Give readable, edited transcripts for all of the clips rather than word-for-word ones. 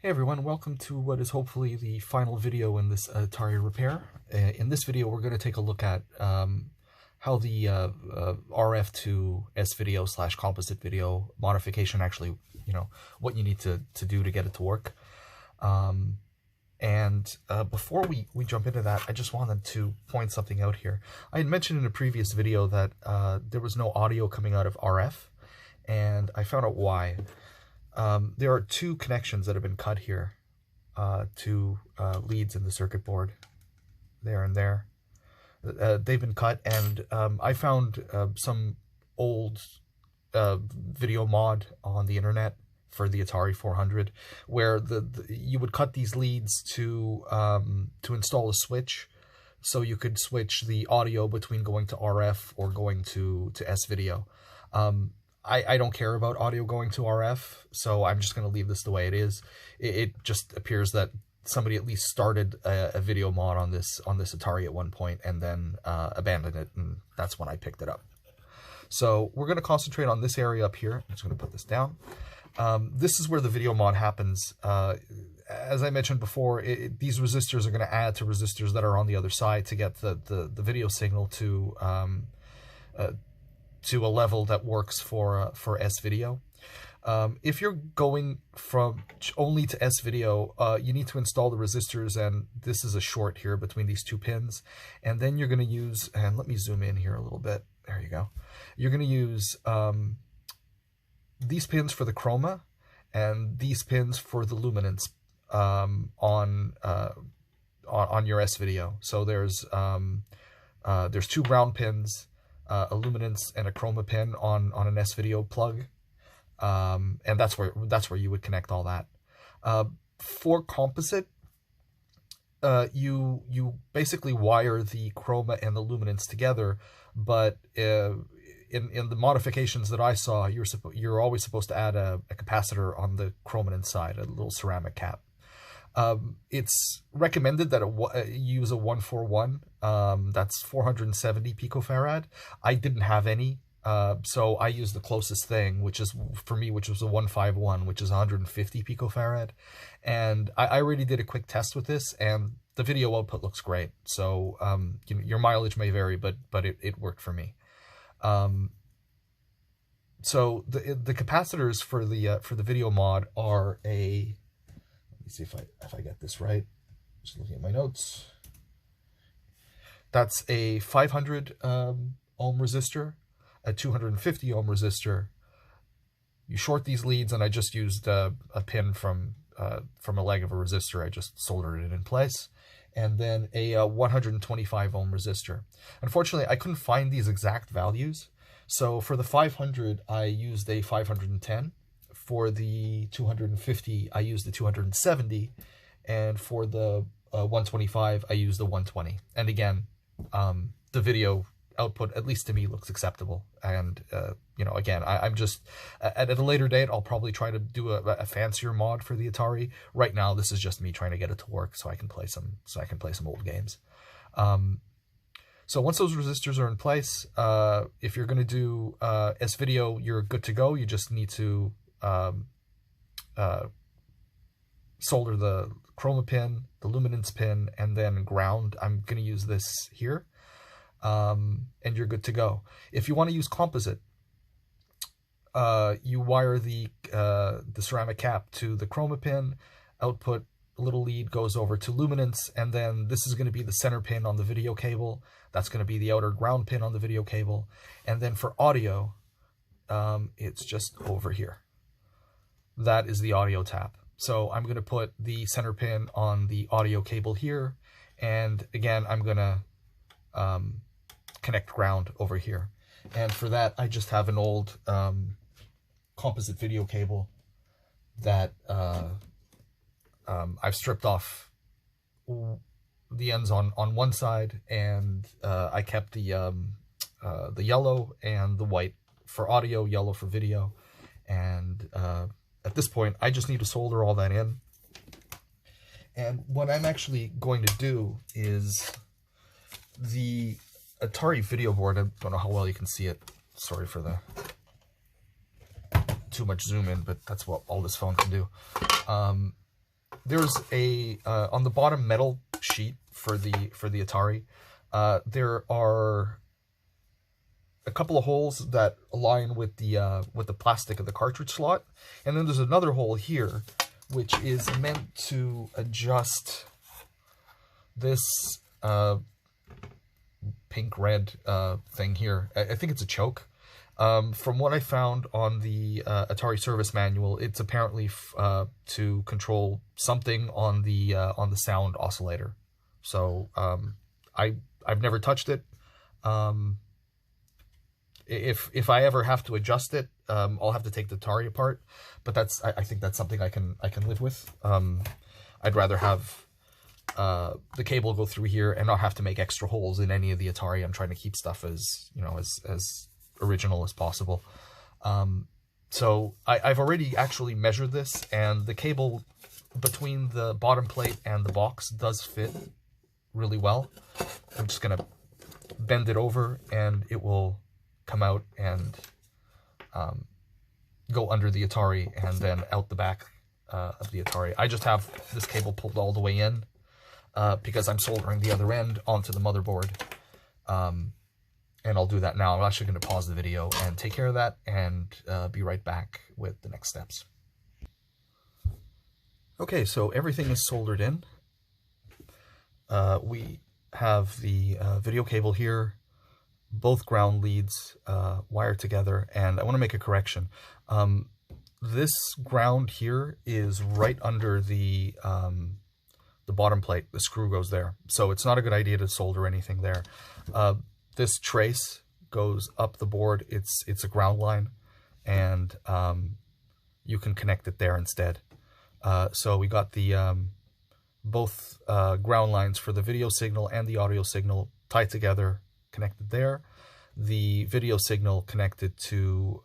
Hey everyone, welcome to what is hopefully the final video in this Atari repair. In this video we're going to take a look at how the RF to S-video / composite video modification actually, what you need to do to get it to work. Before we jump into that, I just wanted to point something out here. I had mentioned in a previous video that there was no audio coming out of RF, and I found out why. There are two connections that have been cut here, two leads in the circuit board, there and there. They've been cut, and I found some old video mod on the internet for the Atari 400, where you would cut these leads to install a switch, so you could switch the audio between going to RF or going to S-video. I don't care about audio going to RF, so I'm just going to leave this the way it is. It just appears that somebody at least started a video mod on this Atari at one point and then abandoned it, and that's when I picked it up. So we're going to concentrate on this area up here. I'm just going to put this down. This is where the video mod happens. As I mentioned before, these resistors are going to add to resistors that are on the other side to get the video signal to a level that works for S-video. If you're going from only to S-video, you need to install the resistors, and this is a short here between these two pins. And then you're going to use, and let me zoom in here a little bit. There you go. You're going to use these pins for the chroma and these pins for the luminance on your S-video. So there's two ground pins, a luminance and a chroma pin on an S-video plug, and that's where you would connect all that. For composite, you basically wire the chroma and the luminance together, but in the modifications that I saw, you're always supposed to add a capacitor on the chrominance side, a little ceramic cap. It's recommended that you use a 141. That's 470 picofarad. I didn't have any, so I used the closest thing, which was a 151, which is 150 picofarad. And I already did a quick test with this, and the video output looks great. So your mileage may vary, but it worked for me. So the capacitors for the video mod are a, let me see if I get this right. Just looking at my notes. That's a 500 ohm resistor, a 250 ohm resistor. You short these leads, and I just used a pin from a leg of a resistor. I just soldered it in place. And then a 125 ohm resistor. Unfortunately, I couldn't find these exact values. So for the 500, I used a 510. For the 250, I used the 270. And for the 125, I used the 120. And again, the video output, at least to me, looks acceptable. And again, I'm just at a later date, I'll probably try to do a fancier mod for the Atari. Right now, this is just me trying to get it to work so I can play some old games. So once those resistors are in place, if you're going to do S-video, you're good to go. You just need to solder the chroma pin, the luminance pin, and then ground. I'm going to use this here, and you're good to go. If you want to use composite, you wire the ceramic cap to the chroma pin, output little lead goes over to luminance, and then this is going to be the center pin on the video cable. That's going to be the outer ground pin on the video cable. And then for audio, it's just over here. That is the audio tap. So I'm going to put the center pin on the audio cable here, and again, I'm going to connect ground over here. And for that, I just have an old composite video cable that I've stripped off the ends on one side, and I kept the yellow and the white for audio, yellow for video. And at this point, I just need to solder all that in. And what I'm actually going to do is the Atari video board. I don't know how well you can see it. Sorry for the too much zoom in, but that's what all this phone can do. there's a on the bottom metal sheet for the Atari, there are a couple of holes that align with the plastic of the cartridge slot, and then there's another hole here which is meant to adjust this pink-red thing here. I think it's a choke. From what I found on the Atari service manual, it's apparently to control something on the sound oscillator. So I've never touched it. If I ever have to adjust it, I'll have to take the Atari apart. But I think that's something I can live with. I'd rather have the cable go through here and not have to make extra holes in any of the Atari. I'm trying to keep stuff as as original as possible. So I've already actually measured this, and the cable between the bottom plate and the box does fit really well. I'm just gonna bend it over and it will come out and go under the Atari and then out the back of the Atari. I just have this cable pulled all the way in because I'm soldering the other end onto the motherboard. And I'll do that now. I'm actually going to pause the video and take care of that and be right back with the next steps. Okay, so everything is soldered in. We have the video cable here, both ground leads wired together, and I want to make a correction. This ground here is right under the bottom plate. The screw goes there, so it's not a good idea to solder anything there. This trace goes up the board. It's a ground line, and you can connect it there instead. So we got the both ground lines for the video signal and the audio signal tied together, connected there. The video signal connected to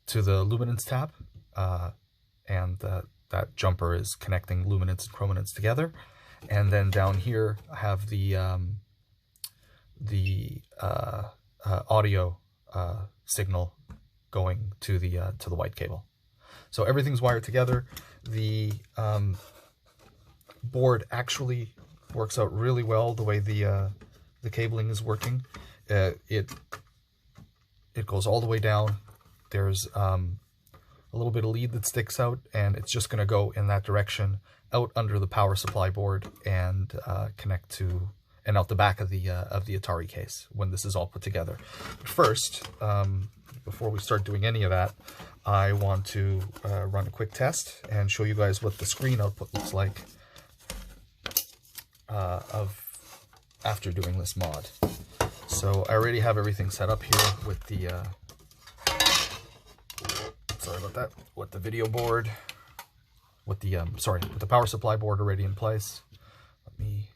the luminance tab, and that jumper is connecting luminance and chrominance together. And then down here I have the audio signal going to the white cable. So everything's wired together. The board actually works out really well the way the cabling is working. It goes all the way down. There's a little bit of lead that sticks out, and it's just going to go in that direction out under the power supply board and connect to and out the back of the Atari case when this is all put together. But first, before we start doing any of that, I want to run a quick test and show you guys what the screen output looks like after doing this mod. So I already have everything set up here with the sorry about that, with the video board, with the with the power supply board already in place. Let me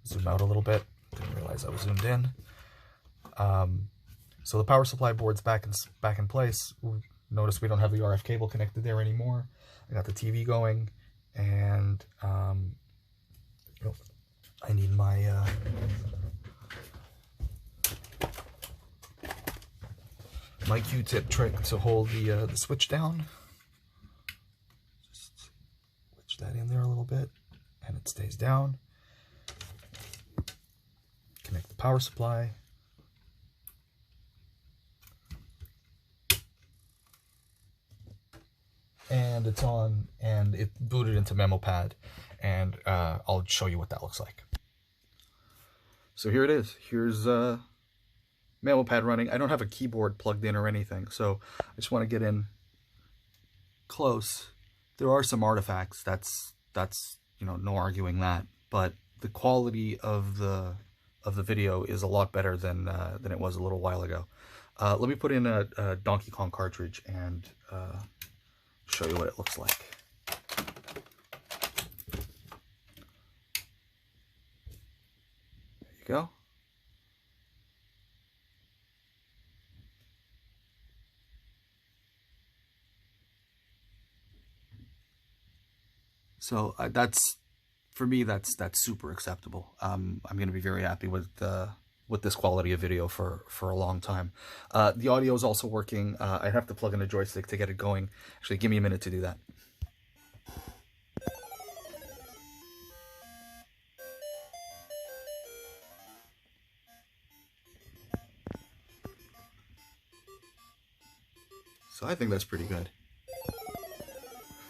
zoom out a little bit. Didn't realize I was zoomed in. So the power supply board's back in place. Notice we don't have the RF cable connected there anymore. I got the TV going, and I need my my Q-tip trick to hold the switch down. Just switch that in there a little bit, and it stays down. Connect the power supply. And it's on, and it booted into MemoPad, and I'll show you what that looks like. So here it is. Here's MemoPad running. I don't have a keyboard plugged in or anything, so I just want to get in close. There are some artifacts. That's no arguing that, but the quality of the video is a lot better than it was a little while ago. Let me put in a Donkey Kong cartridge and show you what it looks like. There you go. So that's, for me, that's super acceptable. I'm going to be very happy with this quality of video for a long time. The audio is also working. I'd have to plug in a joystick to get it going. Actually, give me a minute to do that. I think that's pretty good.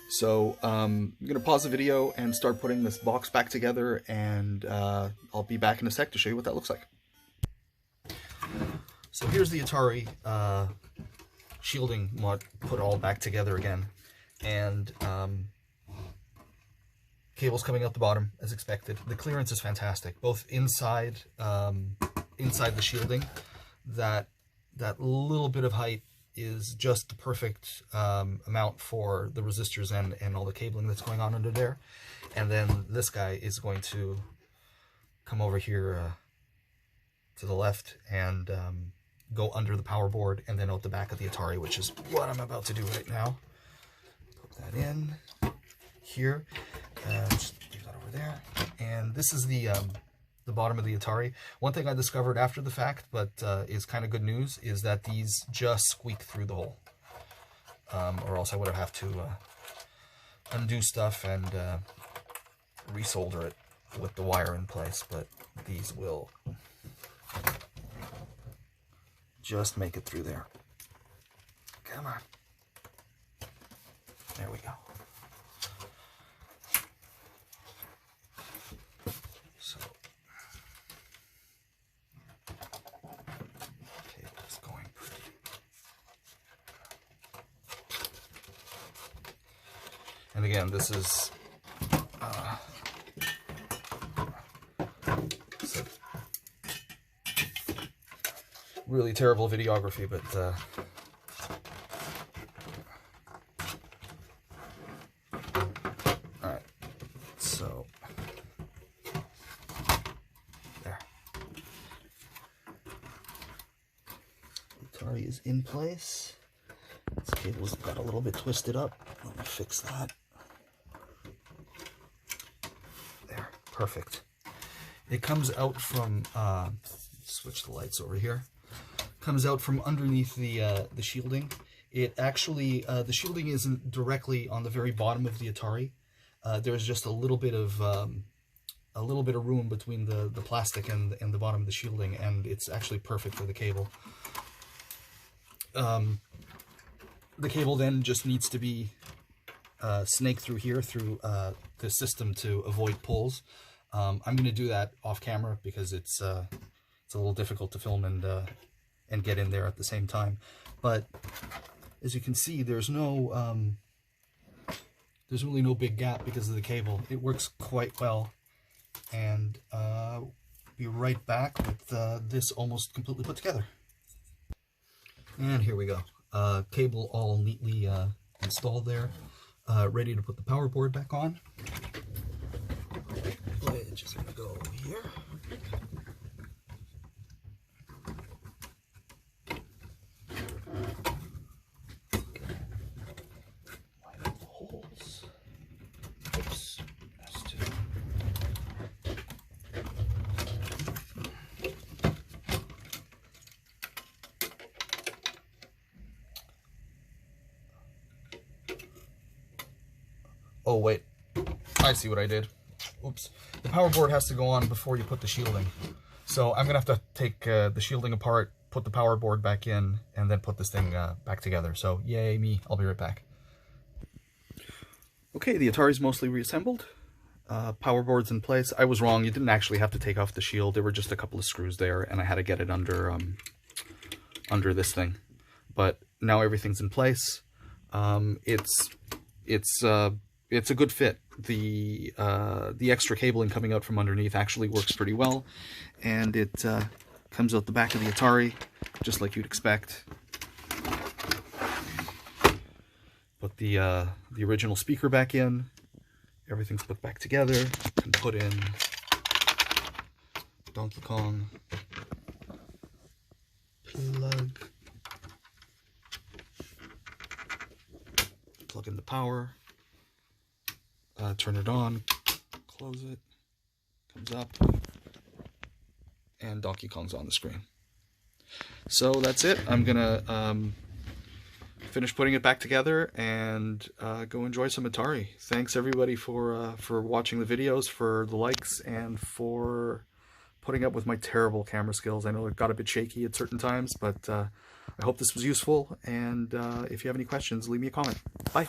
So I'm going to pause the video and start putting this box back together, and I'll be back in a sec to show you what that looks like. So here's the Atari shielding mod put all back together again, and cables coming out the bottom as expected. The clearance is fantastic, both inside inside the shielding. That little bit of height is just the perfect amount for the resistors and all the cabling that's going on under there. And then this guy is going to come over here to the left and go under the power board and then out the back of the Atari, which is what I'm about to do right now. Put that in here, just leave that over there. And this is the bottom of the Atari. One thing I discovered after the fact, but is kind of good news, is that these just squeak through the hole. Or else I would have to undo stuff and resolder it with the wire in place, but these will just make it through there. Come on. There we go. So, cable's going pretty. And again, this is really terrible videography, but alright, so there. Atari is in place. This cable's got a little bit twisted up. Let me fix that. There, perfect. It comes out from switch the lights over here. Comes out from underneath the shielding. It actually the shielding isn't directly on the very bottom of the Atari. There's just a little bit of room between the plastic and the bottom of the shielding, and it's actually perfect for the cable. The cable then just needs to be snaked through here through the system to avoid pulls. I'm going to do that off camera because it's a little difficult to film and get in there at the same time. But as you can see, there's really no big gap because of the cable. It works quite well, and be right back with this almost completely put together. And here we go. Cable all neatly installed there, ready to put the power board back on. Which is going to go here. Oh wait, I see what I did. Oops. The power board has to go on before you put the shielding. So I'm going to have to take the shielding apart, put the power board back in, and then put this thing back together. So yay me, I'll be right back. Okay, the Atari's mostly reassembled. Power board's in place. I was wrong, you didn't actually have to take off the shield. There were just a couple of screws there, and I had to get it under this thing. But now everything's in place. It's a good fit. The extra cabling coming out from underneath actually works pretty well, and it comes out the back of the Atari just like you'd expect. Put the original speaker back in. Everything's put back together. You can put in Donkey Kong plug in the power. Turn it on, close it, comes up, and Donkey Kong's on the screen. So that's it. I'm gonna finish putting it back together and go enjoy some Atari. Thanks everybody for watching the videos, for the likes, and for putting up with my terrible camera skills. I know it got a bit shaky at certain times, but I hope this was useful, and if you have any questions, leave me a comment. Bye!